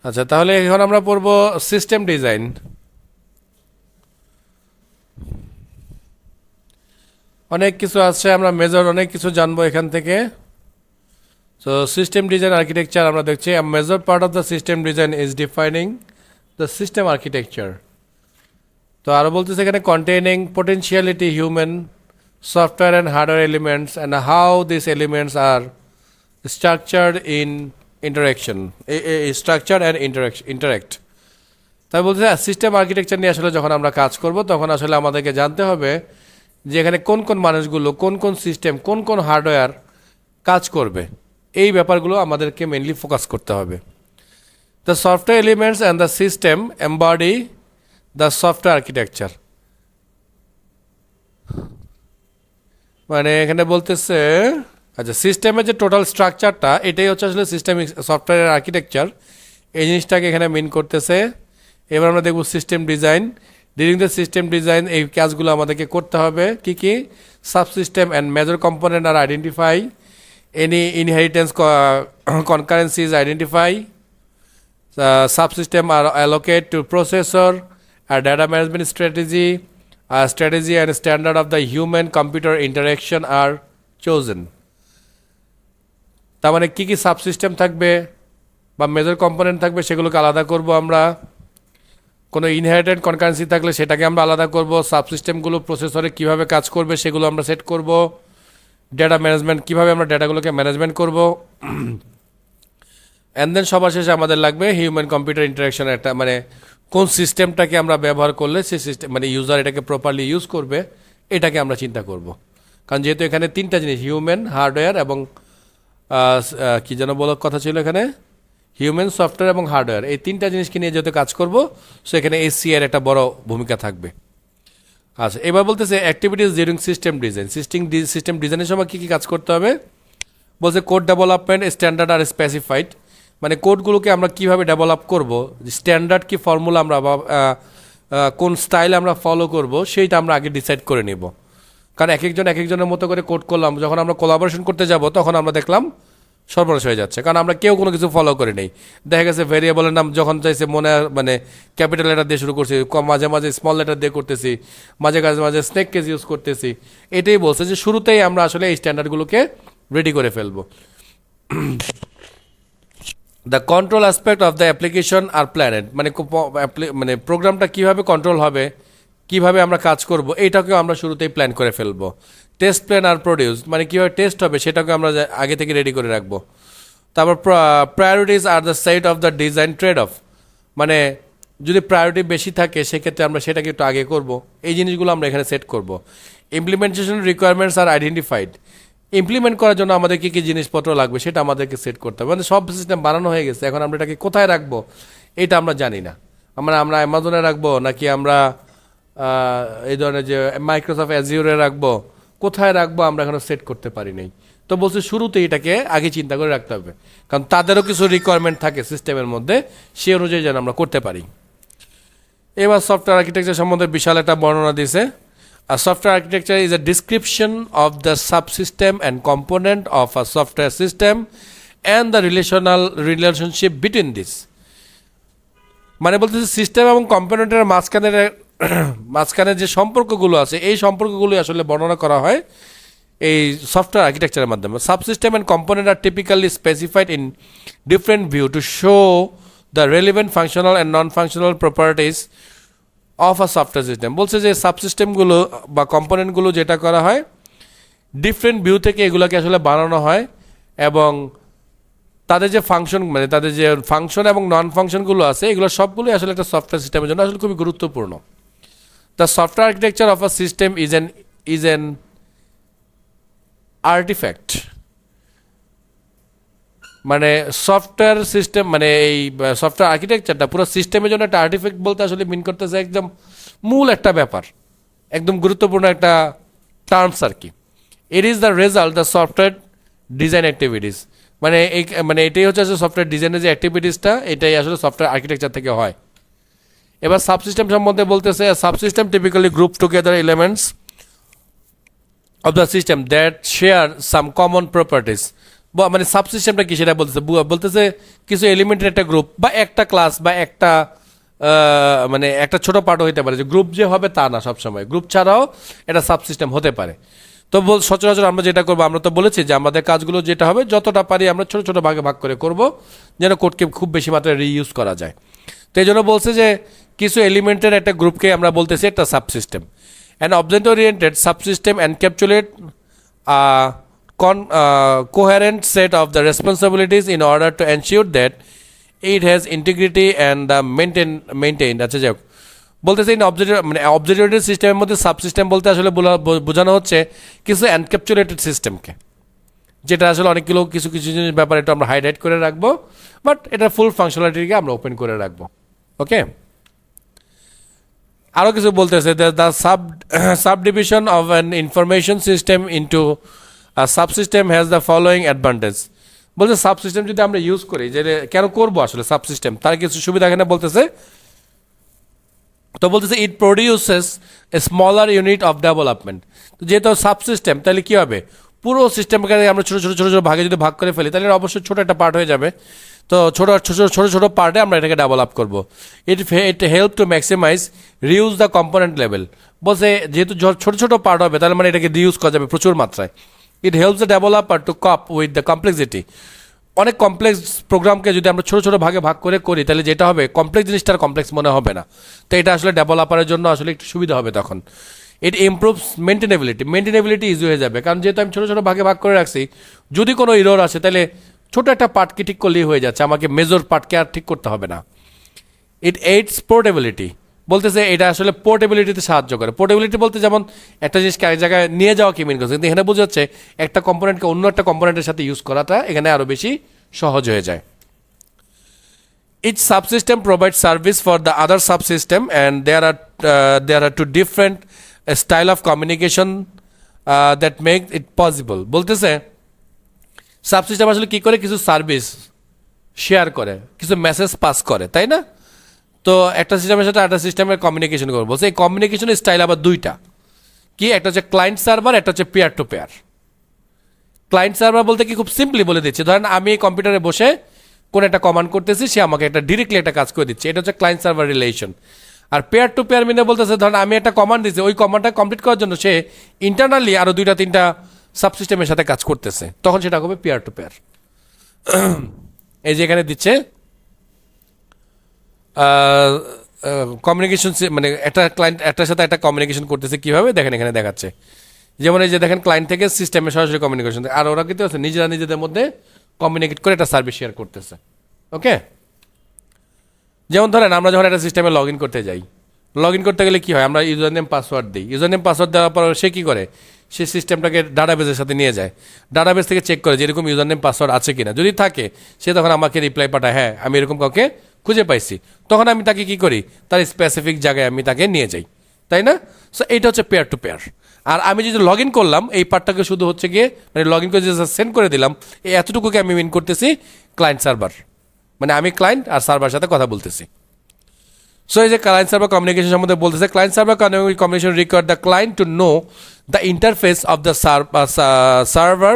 আচ্ছা, তাহলে এখন আমরা পড়ব সিস্টেম ডিজাইন। অনেক কিছু আছে, আমরা মেজর অনেক কিছু জানবো এখান থেকে। সো সিস্টেম ডিজাইন আর্কিটেকচার আমরা দেখছি, a major part of the system design is defining the system architecture. তো আরো বলতেছে এখানে containing potentiality human software and hardware elements and how these elements are structured in interaction, structured and interact. তাই বলতে system architecture নিয়ে আসলে যখন আমরা কাজ করব তখন আসলে আমাদেরকে জানতে হবে যে এখানে কোন কোন মানুষগুলো, কোন কোন সিস্টেম, কোন কোন হার্ডওয়্যার কাজ করবে, এই ব্যাপারগুলো আমাদেরকে মেইনলি ফোকাস করতে হবে। The software elements and the system embody the software architecture. মানে এখানে বলতেছে আচ্ছা, সিস্টেমের যে টোটাল স্ট্রাকচারটা এটাই হচ্ছে আসলে সিস্টেম সফটওয়্যার আর্কিটেকচার, এই জিনিসটাকে এখানে মিন করতেছে। এবার আমরা দেখব system design. During the system design এই কাজগুলো আমাদেরকে করতে হবে। কি কি? সাবসিস্টেম অ্যান্ড মেজর কম্পোনেন্ট আর identify, any inheritance concurrencies identify, subsystem are allocated to processor, a data management strategy, a strategy and standard of the human computer interaction are chosen. তার মানে কি কি সাবসিস্টেম থাকবে বা মেজর কম্পোনেন্ট থাকবে সেগুলোকে আলাদা করব আমরা। কোনো ইনহেরিটেড কনকারেন্সি থাকলে সেটাকে আমরা আলাদা করব। সাবসিস্টেমগুলো প্রসেসরে কিভাবে কাজ করবে সেগুলো আমরা সেট করব। ডেটা ম্যানেজমেন্ট, কীভাবে আমরা ডেটাগুলোকে ম্যানেজমেন্ট করব। অ্যান্ড দেন সবার শেষে আমাদের লাগবে হিউম্যান কম্পিউটার ইন্টারাকশন, একটা মানে কোন সিস্টেমটাকে আমরা ব্যবহার করলে সেই সিস্টেম মানে ইউজার এটাকে প্রপারলি ইউজ করবে, এটাকে আমরা চিন্তা করব। কারণ যেহেতু এখানে তিনটা জিনিস, হিউম্যান, হার্ডওয়্যার এবং কী যেন বলার কথা ছিল এখানে, হিউম্যান, সফটওয়্যার এবং হার্ডওয়্যার, এই তিনটা জিনিসকে নিয়ে যেহেতু কাজ করব, সো এখানে এসিআর একটা বড় ভূমিকা থাকবে। আচ্ছা, এবার বলতেছে activities during system design. System ডিজাইনের সময় কী কী কাজ করতে হবে বলছে, কোড ডেভেলপমেন্ট স্ট্যান্ডার্ড আর স্পেসিফাইড, মানে কোডগুলোকে আমরা কীভাবে ডেভেলপ করব, স্ট্যান্ডার্ড কি ফর্মুলা আমরা বা কোন স্টাইল আমরা ফলো করব সেইটা আমরা আগে ডিসাইড করে নেব। কারণ এক একজনের মতো করে কোড করলাম, যখন আমরা কোলাবোরেশন করতে যাব তখন আমরা দেখলাম সর্বনাশ হয়ে যাচ্ছে, কারণ আমরা কেউ কোনো কিছু ফলো করে নেই। দেখা গেছে ভেরিয়েবলের নাম যখন চাইছে মনে মানে ক্যাপিটাল লেটার দিয়ে শুরু করছি, মাঝে মাঝে স্মল লেটার দিয়ে করতেছি, মাঝে মাঝে স্নেক কেস ইউজ করতেছি। এটাই বলছে যে শুরুতেই আমরা আসলে এই স্ট্যান্ডার্ডগুলোকে রেডি করে ফেলবো। The control aspect of the application are planned, মানে প্রোগ্রামটা কীভাবে কন্ট্রোল হবে, কীভাবে আমরা কাজ করব, এইটাকেও আমরা শুরুতেই প্ল্যান করে ফেলবো। টেস্ট প্ল্যান আর প্রডিউস, মানে কীভাবে টেস্ট হবে সেটাকে আমরা আগে থেকে রেডি করে রাখবো। তারপর priorities are the set of the design trade of, মানে যদি প্রায়োরিটি বেশি থাকে সেক্ষেত্রে আমরা সেটাকে একটু আগে করব, এই জিনিসগুলো আমরা এখানে সেট করব। ইমপ্লিমেন্টেশন রিকোয়ারমেন্টস আর আইডেন্টিফাইড, ইমপ্লিমেন্ট করার জন্য আমাদের কী কী জিনিসপত্র লাগবে সেটা আমাদেরকে সেট করতে হবে। মানে সব সিস্টেম বানানো হয়ে গেছে, এখন আমরা এটাকে কোথায় রাখবো এটা আমরা জানি না। আমরা অ্যামাজনে রাখবো নাকি আমরা এই ধরনের যে মাইক্রোসফট অ্যাজিওরে রাখবো, কোথায় রাখবো আমরা এখনো সেট করতে পারি নাই। তো বলছে শুরুতে এটাকে আগে চিন্তা করে রাখতে হবে, কারণ তাদেরও কিছু রিকোয়ারমেন্ট থাকে সিস্টেমের মধ্যে, সে অনুযায়ী যেন আমরা করতে পারি। এবার সফটওয়্যার আর্কিটেকচার সম্বন্ধে বিশাল একটা বর্ণনা দিয়েছে। A software architecture is a description of the subsystem and component of a software system and the relationship between this. মানে বলতেছে সিস্টেম এবং কম্পোনেন্টের মাঝখানে যে সম্পর্কগুলো আছে এই সম্পর্কগুলো আসলে বর্ণনা করা হয় এই সফটওয়্যার আর্কিটেকচারের মাধ্যমে। Subsystem and component R typically specified in different view to show the relevant functional and non functional properties of a software system. বলছে যে সাবসিস্টেমগুলো বা কম্পোনেন্টগুলো যেটা করা হয় ডিফারেন্ট ভিউ থেকে এগুলোকে আসলে বানানো হয়, এবং তাদের যে ফাংশন মানে তাদের যে ফাংশন এবং নন ফাংশনগুলো আছে এগুলো সবগুলোই আসলে একটা সফটওয়্যার সিস্টেমের জন্য আসলে খুবই গুরুত্বপূর্ণ। The software architecture of a system is an artifact, মানে সফটওয়্যার সিস্টেম মানে এই সফটওয়্যার আর্কিটেকচারটা পুরো সিস্টেমের জন্য একটা আর্টিফ্যাক্ট বলতে আসলে মিন করতেছে একদম মূল একটা ব্যাপার, একদম গুরুত্বপূর্ণ একটা টার্মস আর কি। It is the result the software design activities, মানে এটাই হচ্ছে আসলে সফটওয়্যার ডিজাইনের যে অ্যাক্টিভিটিসটা এটাই আসলে সফটওয়্যার আর্কিটেকচার থেকে হয়। এবার সাবসিস্টেম সম্বন্ধে বলতেছে, subsystem typically group together elements of the system that share some common properties. মানে সাবসিস্টেমটা কি সেটা বলতেছে, বলতেছে কিছু এলিমেন্টের একটা গ্রুপ বা একটা ক্লাস বা একটা মানে একটা ছোট পার্টও হতে পারে, যে গ্রুপ যে হবে তা না, সবসময় গ্রুপ ছাড়াও এটা সাবসিস্টেম হতে পারে। তো সচরাচর আমরা যেটা করবো, আমরা তো বলেছি যে আমাদের কাজগুলো যেটা হবে যতটা পারি আমরা ছোট ছোট ভাগে ভাগ করে করব, যেন কোডকে খুব বেশি মাত্রায় রিইউজ করা যায়। তো এই জন্য বলছে যে কিছু এলিমেন্টের একটা গ্রুপকে আমরা বলতেছি একটা subsystem. And object oriented subsystem encapsulate coherent set of the responsibilities in order to ensure that it has integrity and maintained। আচ্ছা যাই হোক, বলতেছে ইন অবজারভেটরি সিস্টেমের মধ্যে সাবসিস্টেম বলতে আসলে বোঝানো হচ্ছে কিছু এনক্যাপচুলেটেড সিস্টেমকে, যেটা আসলে অনেকগুলো কিছু কিছু জিনিস ব্যাপারে একটু আমরা হাইলাইট করে রাখবো, বাট এটা ফুল ফাংশনালিটিকে আমরা ওপেন করে রাখবো। ওকে, আরও কিছু বলতেছে the subdivision of an information system into subsystem has the following advantage. বলছে সাবসিস্টেম যদি আমরা ইউজ করি, যে কেন করবো আসলে সাবসিস্টেম, তার কিছু সুবিধা এখানে বলতেছে। তো বলতেছে it produces a smaller unit of development. তো যেহেতু সাবসিস্টেম, তাহলে কী হবে, পুরো সিস্টেমকে আমরা ছোটো ছোটো ছোটো ছোটো ভাগে যদি ভাগ করে ফেলি, তাহলে অবশ্যই ছোটো একটা পার্ট হয়ে যাবে। তো ছোটো ছোটো ছোটো ছোটো পার্টে আমরা এটাকে ডেভেলপ করবো। It help to maximise reuse the component level. বলছে যেহেতু ছোটো ছোটো পার্ট হবে, তাহলে মানে এটাকে রিউজ করা যাবে প্রচুর মাত্রায়। It helps the developer to cope with the complexity. অনেক কমপ্লেক্স প্রোগ্রামকে যদি আমরা ছোটো ছোটো ভাগে ভাগ করে করি, তাহলে যেটা হবে কমপ্লেক্স জিনিসটার কমপ্লেক্স মনে হবে না। তো এটা আসলে ডেভেলপারের জন্য আসলে একটু সুবিধা হবে তখন। ইট ইমপ্রুভস মেনটেনেবিলিটি ইজি হয়ে যাবে, কারণ যেহেতু আমি ছোটো ছোটো ভাগে ভাগ করে রাখছি, যদি কোনো ইরর আসে তাহলে ছোটো একটা পার্টকে ঠিক করলেই হয়ে যাচ্ছে, আমাকে মেজর পার্টকে আর ঠিক করতে হবে না। ইট এইডস পোর্টেবিলিটি। বলতেছে এটা আসলে পোর্টেবিলিটিতে সাহায্য করে। পোর্টেবিলিটি বলতে যেমন একটা জিনিস এক জায়গায় নিয়ে যাওয়া কি মিন করছে, কিন্তু এখানে বোঝা যাচ্ছে একটা কম্পোনেন্টকে অন্য একটা কম্পোনেন্টের সাথে ইউজ করাটা এখানে আরও বেশি সহজ হয়ে যায়। Each subsystem provide service for the other subsystem and there are two different style of communication that make it possible. বলতেছে সাবসিস্টেম আসলে কী করে, কিছু সার্ভিস শেয়ার করে, কিছু মেসেজ পাস করে, তাই না? তো একটা সিস্টেমের সাথে একটা সিস্টেমের কমিউনিকেশন করবো, বলছে এই কমিউনিকেশনের স্টাইল আবার দুইটা, কি একটা হচ্ছে ক্লায়েন্ট সার্ভার, একটা হচ্ছে peer to peer. Client server বলতে কি, খুব সিম্পলি বলে দিচ্ছি, ধরেন আমি এই কম্পিউটারে বসে কোন একটা কমান্ড করতেছি, সে আমাকে একটা ডিরেক্টলি একটা কাজ করে দিচ্ছে, এটা হচ্ছে client server relation. R pair to pair মিনে বলতেছে ধরেন আমি একটা কমান্ড দিচ্ছি, ওই কমান্ডটা কমপ্লিট করার জন্য সে ইন্টারনালি আরও দুইটা তিনটা সাবসিস্টেমের সাথে কাজ করতেছে, তখন সেটা হবে পেয়ার টু পেয়ার। এই যে এখানে দিচ্ছে কমিউনিকেশন, মানে একটা ক্লায়েন্ট একটার সাথে একটা কমিউনিকেশন করতেছে কীভাবে দেখেন, এখানে দেখাচ্ছে। যেমন এই যে দেখেন ক্লায়েন্ট থেকে সিস্টেমে সরাসরি কমিউনিকেশন, আর ওরা কিন্তু নিজেরা নিজেদের মধ্যে কমিউনিকেট করে একটা সার্ভিস শেয়ার করতেছে। ওকে, যেমন ধরেন আমরা যখন একটা সিস্টেমে লগ ইন করতে যাই, লগ ইন করতে গেলে কী হয়, আমরা ইউজার নেম পাসওয়ার্ড দিই। ইউজার নেম পাসওয়ার্ড দেওয়ার পর সে কী করে, সে সিস্টেমটাকে ডাটাবেসের সাথে নিয়ে যায়, ডাটাবেস থেকে চেক করে যে এরকম ইউজার নেম পাসওয়ার্ড আছে কিনা, যদি থাকে সে তখন আমাকে রিপ্লাই পাঠায়, হ্যাঁ আমি এরকম কাউকে খুঁজে পাইছি, তখন আমি তাকে কী করি, তার স্পেসিফিক জায়গায় আমি তাকে নিয়ে যাই, তাই না? সো এইটা হচ্ছে পেয়ার টু পেয়ার। আর আমি যদি লগ ইন করলাম, এই পার্টটাকে শুধু হচ্ছে গিয়ে মানে লগ ইন করে যে সেন্ড করে দিলাম, এই এতটুকুকে আমি মিন করতেছি ক্লায়েন্ট সার্ভার, মানে আমি ক্লায়েন্ট আর সার্ভার সাথে কথা বলতেছি। সো এই যে ক্লায়েন্ট সার্ভার কমিউনিকেশন সম্বন্ধে বলতেছে, client server communication require the client to know the interface of the server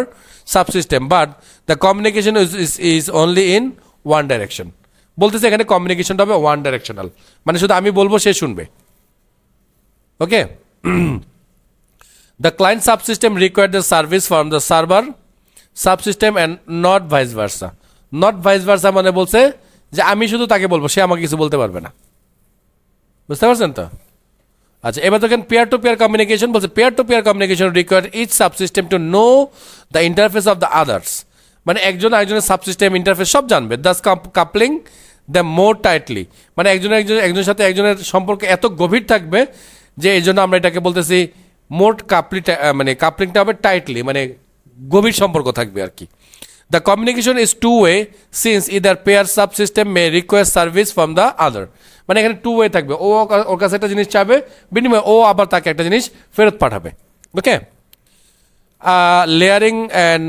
subsystem, but the communication is only in one direction. বলতেছে এখানে কমিউনিকেশনটা হবে ওয়ান ডাইরেকশনাল, মানে শুধু আমি বলবো সে শুনবে। ওকে, the client subsystem require the service from the server subsystem and not vice versa. Not vice versa মানে বলছে যে আমি শুধু তাকে বলবো, সে আমাকে কিছু বলতে পারবে না। বুঝতে পারছেন তো? আচ্ছা, এবার দেখেন পেয়ার টু পেয়ার কমিউনিকেশন বলছে, peer to peer communication require each subsystem to know the interface of the others, মানে একজন আরেকজনের সাবসিস্টেম ইন্টারফেস সব জানবে। Thus coupling the more tightly, মানে একজনের সাথে একজনের সম্পর্ক এত গভীর থাকবে যে এই জন্য আমরা এটাকে বলতেছি মোর মানে কাপলিংটা হবে টাইটলি, মানে গভীর সম্পর্ক থাকবে আর কি। The communication is two way since either peer subsystem may request service from the other, মানে এখানে টু ওয়ে থাকবে, ও ওর কাছে একটা জিনিস চাবে, বিনিময়ে ও আবার তাকে একটা জিনিস ফেরত পাঠাবে। ওকে, লেয়ারিং অ্যান্ড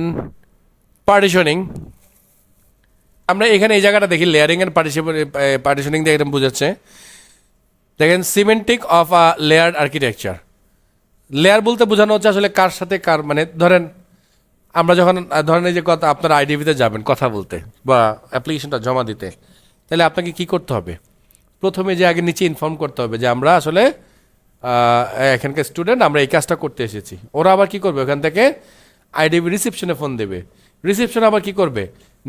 পার্টিশনিং, আমরা এখানে এই জায়গাটা দেখি লেয়ারিং অ্যান্ড পার্টিশনিং দিয়ে এটা বোঝাচ্ছে। দেখেন semantic of a layered architecture, layer বলতে বোঝানো হচ্ছে আসলে কার সাথে কার, মানে ধরেন আমরা যখন ধরেন এই যে কথা আপনার আইডিভিতে যাবেন কথা বলতে বা অ্যাপ্লিকেশনটা জমা দিতে, তাহলে আপনাকে কি করতে হবে? প্রথমে যে আগে নিচে ইনফর্ম করতে হবে যে আমরা আসলে এখানকার স্টুডেন্ট, আমরা এই কাজটা করতে এসেছি। ওরা আবার কি করবে, ওখান থেকে আইডিবি রিসেপশনে ফোন দেবে। রিসেপশন আবার কি করবে,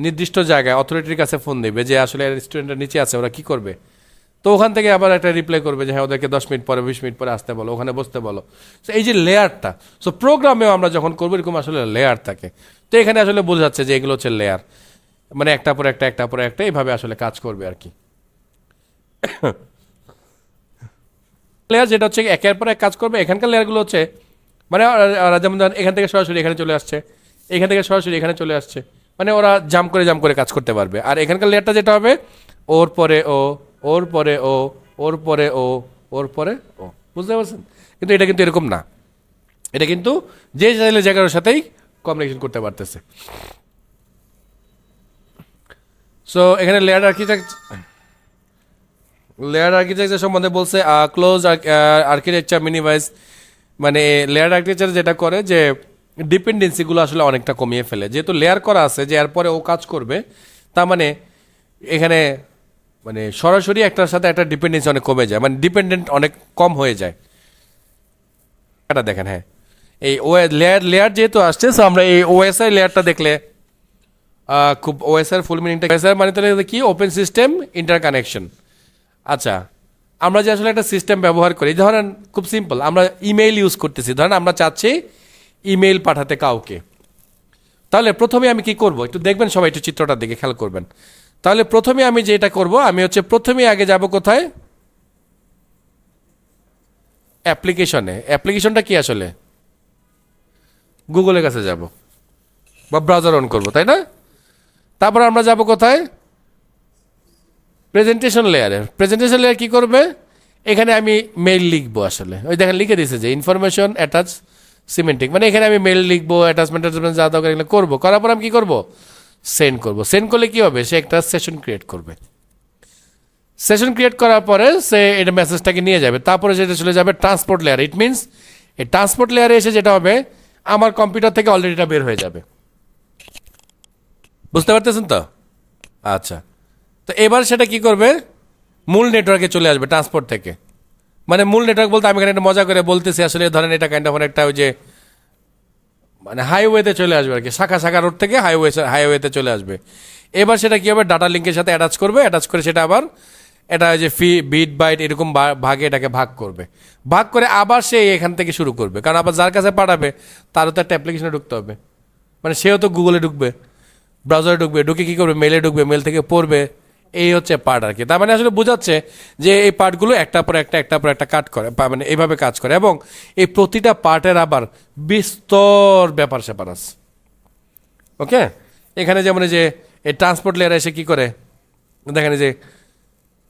নির্দিষ্ট জায়গায় অথরিটির কাছে ফোন দেবে যে আসলে স্টুডেন্টরা নিচে আছে, ওরা কি করবে। তো ওখান থেকে আবার একটা রিপ্লাই করবে যে হ্যাঁ ওদেরকে 10 মিনিট পরে 20 মিনিট পরে আসতে বলো, ওখানে বসতে বলো। সো এই যে লেয়ারটা, সো প্রোগ্রামেও আমরা যখন করবো এরকম আসলে লেয়ার থাকে। তো এখানে আসলে বোঝা যাচ্ছে যে এগুলো হচ্ছে লেয়ার, মানে একটা পরে একটা একটা পরে একটা এইভাবে আসলে কাজ করবে আর কি। লেয়ার যেটা হচ্ছে একের পর এক কাজ করবে, এখানকার লেয়ারগুলো হচ্ছে মানে ওরা যেমন এখান থেকে সরাসরি এখানে চলে আসছে, এখান থেকে সরাসরি এখানে চলে আসছে, মানে ওরা জাম্প করে কাজ করতে পারবে। আর এখানকার লেয়ারটা যেটা হবে ওর পরে ও, ওর পরে ও, ওর পরে ও, ওর পরে ও, বুঝতে পারছেন? কিন্তু এটা কিন্তু এরকম না, এটা কিন্তু যে চাইলে জায়গার সাথেই কমিউনিকেশন করতে পারতেছে। সো এখানে লেয়ার আর্কিটেকচার সম্বন্ধে বলছে ক্লোজ আর্কিটেকচার মিনিমাইজ, মানে লেয়ার আর্কিটেকচার যেটা করে যে ডিপেন্ডেন্সিগুলো আসলে অনেকটা কমিয়ে ফেলে। যেহেতু লেয়ার করা আছে যে এরপরে ও কাজ করবে, তার মানে এখানে মানে সরাসরি একটার সাথে একটা ডিপেন্ডেন্সি অনেক কমে যায়, মানে ডিপেন্ডেন্ট অনেক কম হয়ে যায়। এটা দেখেন, হ্যাঁ এই লেয়ার যেহেতু আসছে, সো আমরা এই ওএসআই লেয়ারটা দেখলে খুব ওএসআর ফুল মিনিংটা ওএসআর মানে তাহলে কি, ওপেন সিস্টেম ইন্টারকানেকশন। আচ্ছা, আমরা যে আসলে একটা সিস্টেম ব্যবহার করি, ধরেন খুব সিম্পল, আমরা ইমেইল ইউজ করতেছি, ধরেন আমরা চাচ্ছি ইমেইল পাঠাতে কাউকে, তাহলে প্রথমে আমি কি করব একটু দেখবেন, সবাই একটু চিত্রটার দিকে খেয়াল করবেন। তাহলে প্রথমে আমি যেটা করব, আমি হচ্ছে প্রথমে আগে যাব কোথায়, অ্যাপ্লিকেশনে। অ্যাপ্লিকেশনটা কি আসলে, গুগলের কাছে যাব বা ব্রাউজার অন করব, তাই না? তারপর আমরা যাব কোথায়, প্রেজেন্টেশন লেয়ারে। প্রেজেন্টেশন লেয়ার কি করবে, এখানে আমি মেইল লিখবো, আসলে ওই দেখেন লিখে দিয়েছে যে ইনফরমেশন অ্যাটাচ সিমেন্টিক, মানে এখানে আমি মেইল লিখবো, অ্যাটাচমেন্ট যা দরকার এগুলো করবো, করার পর আমি কি করবো, সেন্ড করবো। সেন্ড করলে কি হবে, সে একটা সেশন ক্রিয়েট করবে। সেশন ক্রিয়েট করার পরে সে এটা মেসেজটাকে নিয়ে যাবে, তারপরে সেটা চলে যাবে ট্রান্সপোর্ট লেয়ার। ইট মিনস এই ট্রান্সপোর্ট লেয়ারে এসে যেটা হবে, আমার কম্পিউটার থেকে অলরেডি এটা বের হয়ে যাবে। বুঝতে পারতেছেন তো? আচ্ছা, তো এবার সেটা কি করবে, মূল নেটওয়ার্কে চলে আসবে ট্রান্সপোর্ট থেকে। মানে মূল নেটওয়ার্ক বলতে আমি এখানে একটা মজা করে বলতেছি, আসলে ধরেন এটা কাইন্ড অফ একটা ওই যে মানে হাইওয়েতে চলে আসবে আর কি, শাখা রোড থেকে হাইওয়েতে চলে আসবে। এবার সেটা কি হবে, ডাটা লিঙ্কের সাথে অ্যাটাচ করবে, অ্যাটাচ করে সেটা আবার এটা যে বিট বাইট এরকম ভাগে এটাকে ভাগ করবে, ভাগ করে আবার সে এখান থেকে শুরু করবে, কারণ আবার যার কাছে পাঠাবে তারও তো একটা অ্যাপ্লিকেশনে ঢুকতে হবে, মানে সেও তো গুগলে ঢুকবে, ব্রাউজারে ঢুকবে, ঢুকে কী করবে, মেলে ঢুকবে, মেল থেকে পড়বে। এই হচ্ছে পার্ট আর কি। তার মানে আসলে বোঝাচ্ছে যে এই পার্টগুলো একটার পর একটা কাট করে, মানে এইভাবে কাজ করে, এবং এই প্রতিটা পার্টের আবার বিস্তর ব্যাপার স্যাপার আছে। ওকে, এখানে যেমন যে এই ট্রান্সপোর্ট লেয়ারে এসে কী করে দেখেন, যে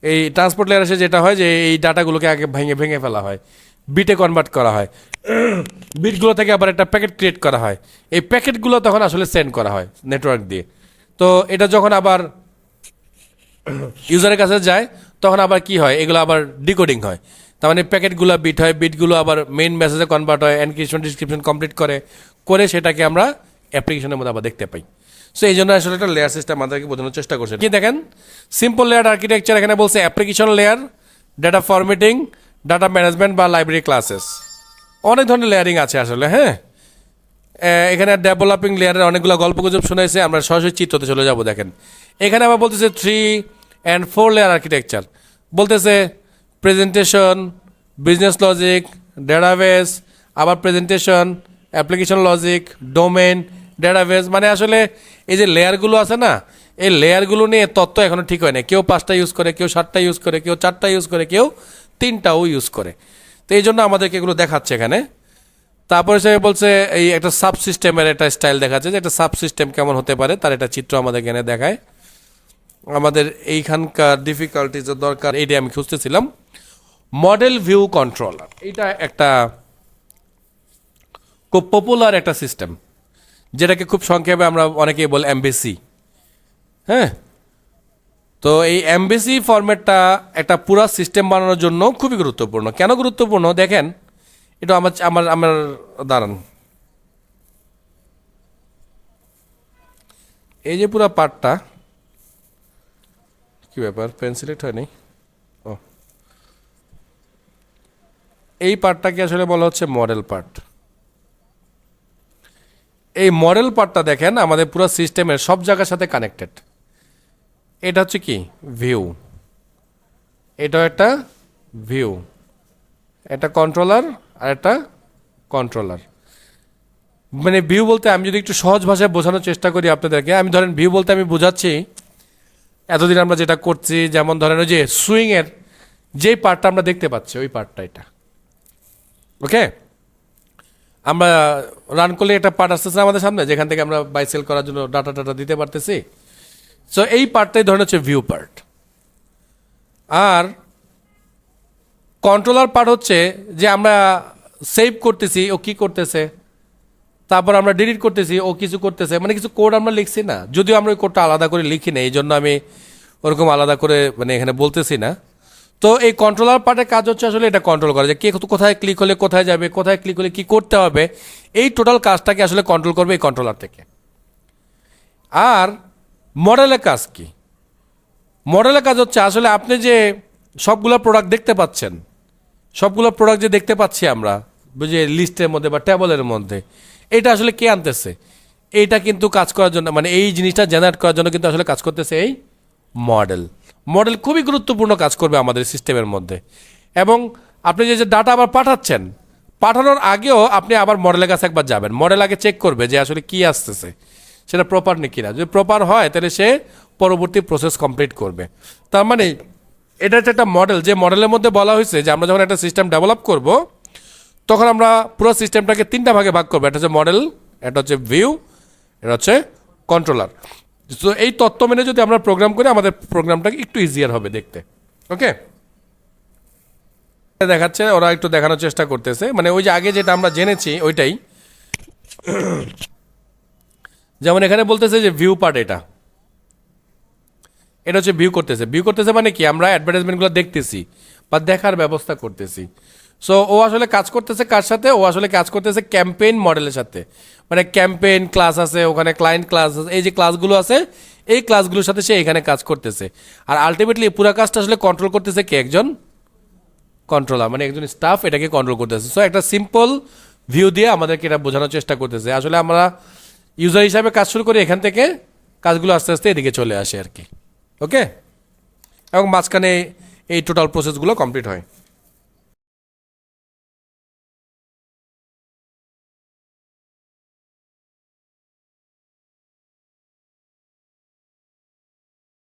এই ট্রান্সপোর্ট লেয়ার এসে যেটা হয় যে এই ডাটাগুলোকে আগে ভেঙে ফেলা হয়, বিটে কনভার্ট করা হয়, বিটগুলো থেকে আবার একটা প্যাকেট ক্রিয়েট করা হয়, এই প্যাকেটগুলো তখন আসলে সেন্ড করা হয় নেটওয়ার্ক দিয়ে। তো এটা যখন আবার ইউজারের কাছে যায়, তখন আবার কি হয়, এগুলো আবার ডিকোডিং হয়। তার মানে প্যাকেটগুলো বিট হয়, বিটগুলো আবার মেইন মেসেজে কনভার্ট হয়, এনক্রিপশন ডিসক্রিপশন কমপ্লিট করে সেটাকে আমরা অ্যাপ্লিকেশনের মধ্যে আবার দেখতে পাই। সো এই জন্য আসলে একটা লেয়ার সিস্টেম আমাদেরকে বোঝানোর চেষ্টা করছে। কি দেখেন, সিম্পল লেয়ার আর্কিটেকচার এখানে বলছে application layer, data formatting, data management বা লাইব্রেরি ক্লাসেস, অনেক ধরনের লেয়ারিং আছে আসলে। হ্যাঁ, এখানে ডেভেলপিং লেয়ারের অনেকগুলো গল্পগুজব শোনাইছে, আমরা সরাসরি চিত্রতে চলে যাব। দেখেন এখানে আবার বলতেছে 3 and 4 লেয়ার আর্কিটেকচার, বলতেছে প্রেজেন্টেশন, বিজনেস লজিক, ডেটাবেস, আবার presentation, application logic, domain, database. মানে আসলে এই যে লেয়ারগুলো আছে না, এই লেয়ারগুলো নিয়ে তত্ত্ব এখনও ঠিক হয় না। কেউ 5টা ইউজ করে, কেউ 7টা ইউজ করে, কেউ 4টা ইউজ করে, কেউ 3টাও ইউজ করে। তো এই জন্য আমাদেরকে এগুলো দেখাচ্ছে এখানে। তারপরে সে বলছে এই একটা সাব সিস্টেমের একটা স্টাইল দেখাচ্ছে, যে একটা সাব সিস্টেম কেমন হতে পারে তার একটা চিত্র আমাদের এখানে দেখায়। আমাদের এইখানকার ডিফিকাল্টিজের দরকার, এইটাই আমি খুঁজতেছিলাম। মডেল ভিউ কন্ট্রোলার, এটা একটা খুব পপুলার একটা সিস্টেম, যেটাকে খুব সংক্ষেপে আমরা অনেকেই বলি এমবিসি। হ্যাঁ, তো এই এমবিসি ফরম্যাটটা একটা পুরো সিস্টেম বানানোর জন্য খুবই গুরুত্বপূর্ণ। কেন গুরুত্বপূর্ণ দেখেন, এটা আমার আমার আমার দাঁড়ান, এই যে পুরো পার্টটা, কি ব্যাপার পেন সিলেক্ট হয়নি, ও এই পার্টটাকে আসলে বলা হচ্ছে মডেল পার্ট। এই মডেল পার্টটা দেখেন আমাদের পুরো সিস্টেমের সব জায়গার সাথে কানেক্টেড। এটা হচ্ছে কি ভিউ, এটাও একটা ভিউ, এটা কন্ট্রোলার আর একটা কন্ট্রোলার। মানে ভিউ বলতে আমি যদি একটু সহজ ভাষায় বোঝানোর চেষ্টা করি আপনাদেরকে, আমি ধরেন ভিউ বলতে আমি বোঝাচ্ছি এতদিন আমরা যেটা করছি, যেমন ধরেন ওই যে সুইংয়ের যেই পার্টটা আমরা দেখতে পাচ্ছি ওই পার্টটা এটা, ওকে। আমরা রান করলে একটা পার্ট আসতেছে আমাদের সামনে যেখান থেকে আমরা বাই সেল করার জন্য ডাটা টাটা দিতে পারতেছি। সো এই পার্টটাই ধরেন হচ্ছে ভিউ পার্ট। আর কন্ট্রোলার পার্ট হচ্ছে যে আমরা সেভ করতেছি ও কি করতেছে, তারপর আমরা ডিলিট করতেছি ও কিছু করতেছে, মানে কিছু কোড আমরা লিখছি না, যদিও আমরা ওই কোডটা আলাদা করে লিখি না, এই জন্য আমি ওরকম আলাদা করে মানে এখানে বলতেছি না। তো এই কন্ট্রোলার পার্টের কাজ হচ্ছে আসলে এটা কন্ট্রোল করা, যে কে কোথায় ক্লিক হলে কোথায় যাবে, কোথায় ক্লিক হলে কি করতে হবে, এই টোটাল কাজটাকে আসলে কন্ট্রোল করবে এই কন্ট্রোলার থেকে। আর মডেলের কাজ কি? মডেলের কাজ হচ্ছে আসলে আপনি যে সবগুলো প্রোডাক্ট দেখতে পাচ্ছেন, সবগুলো প্রোডাক্ট যে দেখতে পাচ্ছি আমরা বুঝে লিস্টের মধ্যে বা টেবলের মধ্যে, এটা আসলে কে আনতেছে? এইটা কিন্তু কাজ করার জন্য, মানে এই জিনিসটা জেনারেট করার জন্য কিন্তু আসলে কাজ করতেছে এই মডেল। মডেল খুবই গুরুত্বপূর্ণ কাজ করবে আমাদের সিস্টেমের মধ্যে। এবং আপনি যে ডাটা আবার পাঠাচ্ছেন, পাঠানোর আগেও আপনি আবার মডেলের কাছে একবার যাবেন, মডেল আগে চেক করবে যে আসলে কি আসতেছে, সেটা প্রপার নেই কিনা। যদি প্রপার হয় তাহলে সে পরবর্তী প্রসেস কমপ্লিট করবে। তার মানে এটা হচ্ছে একটা মডেল, যে মডেলের মধ্যে বলা হয়েছে যে আমরা যখন একটা সিস্টেম ডেভেলপ করব তখন আমরা পুরো সিস্টেমটাকে তিনটা ভাগে ভাগ করবো। এটা হচ্ছে মডেল, এটা হচ্ছে ভিউ, এটা হচ্ছে কন্ট্রোলার। তো এই তত্ত্ব মেনে যদি আমরা প্রোগ্রাম করি আমাদের প্রোগ্রামটাকে একটু ইজিয়ার হবে দেখতে, ওকে। দেখাচ্ছে, ওরা একটু দেখানোর চেষ্টা করতেছে, মানে ওই যে আগে যেটা আমরা জেনেছি ওইটাই। যেমন এখানে বলতেছে যে ভিউ পার্ট, এটা এটা হচ্ছে ভিউ করতেছে। ভিউ করতেছে মানে কি, আমরা অ্যাডভার্টাইজমেন্টগুলো দেখতেছি বা দেখার ব্যবস্থা করতেছি। সো ও আসলে কাজ করতেছে কার সাথে? ও আসলে কাজ করতেছে ক্যাম্পেইন মডেলের সাথে। মানে ক্যাম্পেইন ক্লাস আছে, ওখানে ক্লায়েন্ট ক্লাস আছে, এই যে ক্লাসগুলো আছে এই ক্লাসগুলোর সাথে সে এখানে কাজ করতেছে। আর আলটিমেটলি পুরো কাজটা আসলে কন্ট্রোল করতেছে কে? একজন কন্ট্রোলার, মানে একজন স্টাফ এটাকে কন্ট্রোল করতেছে। সো একটা সিম্পল ভিউ দিয়ে আমাদেরকে এটা বোঝানোর চেষ্টা করতেছে। আসলে আমরা ইউজার হিসাবে কাজ শুরু করি এখান থেকে, কাজগুলো আস্তে আস্তে এদিকে চলে আসে আর কি, ওকে। এবং মাঝখানে এই টোটাল প্রসেসগুলো কমপ্লিট হয়।